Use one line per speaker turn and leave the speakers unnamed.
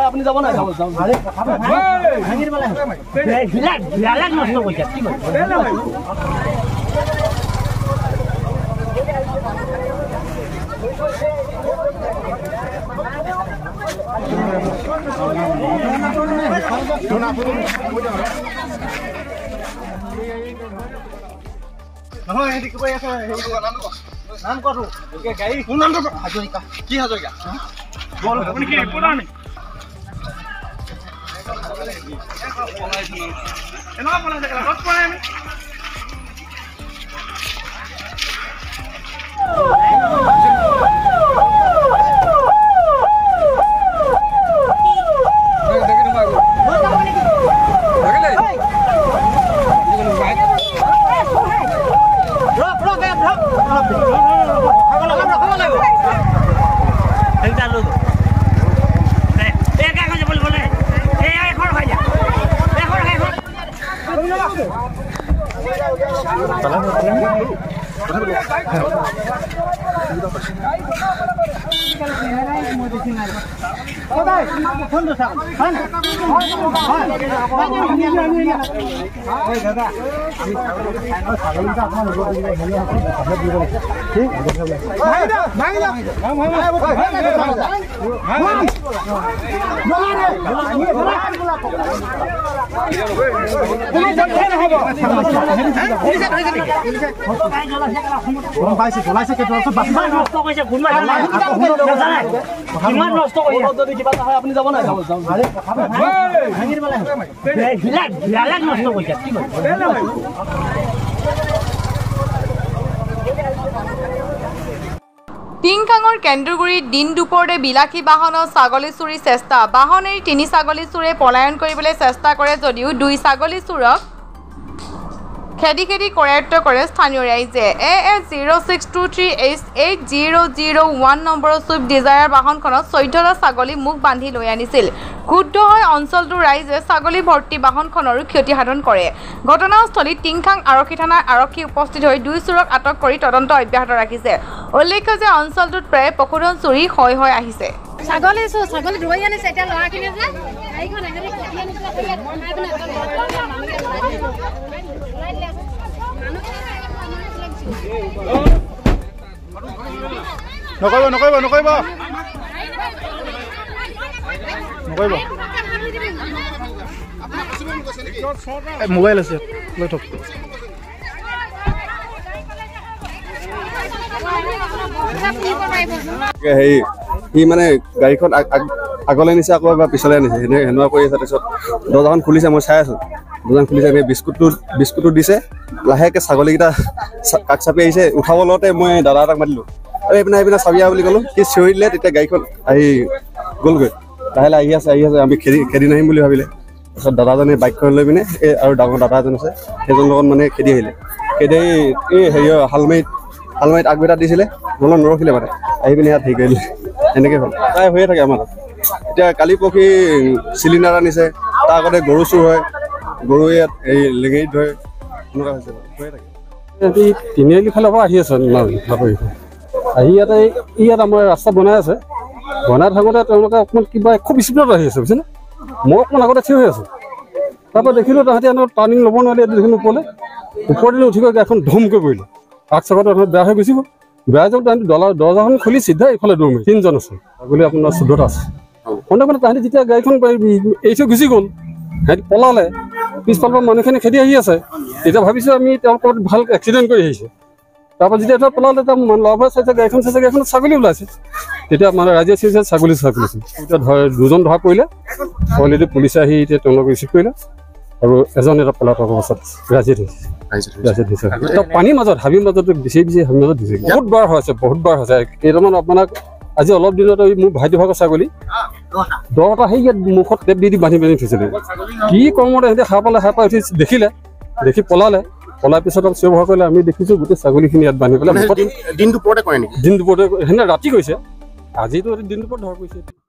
আপুনি যাব নাই নাম কৰো গাড়ী কোন নাম হাজৰিকা কি হাজৰিকা বল আপুনি কি ৰিপৰ্টাৰ নি এনেকুৱা পলাই থাকে ক'ত পলাই আমি আপুনি যাব নাই
টিংখাঙৰ কেন্দুগুৰিত দিন দুপৰতে বিলাসী বাহনৰ ছাগলী চুৰি চেষ্টা বাহন এৰি 3 ছাগলী চোৰে পলায়ন কৰিবলৈ চেষ্টা কৰে যদিও 2 ছাগলী চোৰক খেদি কৰায়ত্ব কৰে স্থানীয় ৰাইজে AS0623H8001 নম্বৰৰ ছুইফ্ট ডিজায়াৰ বাহনখনত 14টা ছাগলী মুখ বান্ধি লৈ আনিছিল ক্ষুব্ধ হৈ অঞ্চলটোৰ ৰাইজে ছাগলী ভৰ্তি বাহনখনৰো ক্ষতি সাধন কৰে ঘটনাস্থলীত টিংখাং আৰক্ষী থানাৰ আৰক্ষী উপস্থিত হৈ 2 চোৰক আটক কৰি তদন্ত অব্যাহত ৰাখিছে উল্লেখ্য যে অঞ্চলটোত প্ৰায় পশুধন চুৰি হৈ আহিছে
ছাগলী ধুই আনিছে এতিয়া ল'ৰাখিনি যে এইখন এখানে খেতি আনিছে
নকৰিব মোবাইল আছে লৈ থক
সি মানে গাড়ীখন আগলৈ নিছে আকৌ এবাৰ পিছলৈ আনিছে সেনেকুৱা কৰি আছে তাৰপিছত দৰ্জাখন খুলিছে মই চাই আছোঁ দৰ্জাখন খুলিছে বিস্কুটো দিছে লাহেকৈ ছাগলীকেইটা কাষ চাপি আহিছে উঠাব লওঁতে মই দাদা এটাক মাতিলোঁ আৰু এইপিনে চাবিয়া বুলি ক'লোঁ সি চিঞৰি দিলে তেতিয়া গাড়ীখন আহি গ'লগৈ লাহে লাহে আহি আছে আমি খেদি নাহিম বুলি ভাবিলে তাৰপিছত দাদাজনে বাইকখন লৈ পিনে আৰু ডাঙৰ দাদা এজন আছে সেইজনৰ লগত মানে খেদি আহিলে খেদি এই হেৰিয়ৰ শালমাৰীত আগবেটা দিছিলে মনত নৰখিলে মানে আহি পিনে ইয়াত হেৰি কৰিলে এনেকৈ হ'ল প্ৰায় হৈয়ে থাকে আমাৰ এতিয়া কালি পৰহি চিলিণ্ডাৰ আনিছে তাৰ আগতে গৰু চুৰ হয় গৰু ইয়াত এই লেঙেৰিত ধৰে এনেকুৱা হৈছে হৈয়ে থাকে
তিনিআলি ফালৰ পৰা আহি আছে আহি ইয়াত আমাৰ ৰাস্তা বনাই আছে বনাই থাকোঁতে তেওঁলোকে অকণমান কিবা খুব স্পীডত আহি আছে বুজিছেনে মই অকণমান আগতে থিয় হৈ আছোঁ তাৰপৰা দেখিলোঁ তাহাঁতি টাৰ্ণিং ল'ব নোৱাৰিলে দেখিলোঁ ওপৰলৈ ওপৰলৈ উঠি গৈ গাড়ীখন ধুমকৈ পৰিলে আগ চকাটো বেয়া হৈ গুচি গ'ল বেয়া যাওঁ তাহাঁতি দৰ্জাখন খুলি চিধা এইফালে দৌৰ মাৰি 3জন আছে ছাগলী আপোনাৰ 14টা আছে মানে তাহাঁতি যেতিয়া গাড়ীখন এৰি থৈ গুচি গ'ল সিহঁতি পলালে পিছফালৰ পৰা মানুহখিনি খেদি আহি আছে তেতিয়া ভাবিছোঁ আমি তেওঁলোকৰ ভাল এক্সিডেণ্ট কৰি আহিছে তাৰপৰা যেতিয়া এটা পলালে তাৰ ল'ৰাবোৰে চাইছে গাড়ীখনত ছাগলী ওলাইছে তেতিয়া মানে ৰাইজে চিঞৰিছে ছাগলী এতিয়া দুজন ধৰা পৰিলে অলৰেডি পুলিচে আহি এতিয়া তেওঁলোকক ৰিচিভ কৰিলে আৰু এজন এটা পলাতক অৱস্থাত ৰাইজে দিছে পানীৰ মাজত হাবিৰ মাজত বেছি হাবিৰ মাজত দিছে বহুত বাৰ হৈছে কেইটামান আপোনাক আজি অলপ দিনত মোৰ ভাইটি ভাগৰ ছাগলী 10টা সেই ইয়াত মুখত টেপ দি বান্ধি থৈছিলে কি কৰ্মতে সিহঁতে সাৰ পাই উঠি দেখি পলাৰ পিছত চিঞৰ বাখৰ কৰিলে আমি দেখিছোঁ গোটেই ছাগলীখিনি ইয়াত বান্ধি পেলাই দিন দুপৰতে সেনে ৰাতি কৈছে আজিতো দিনটোৰ পৰা ধৰা পৰিছে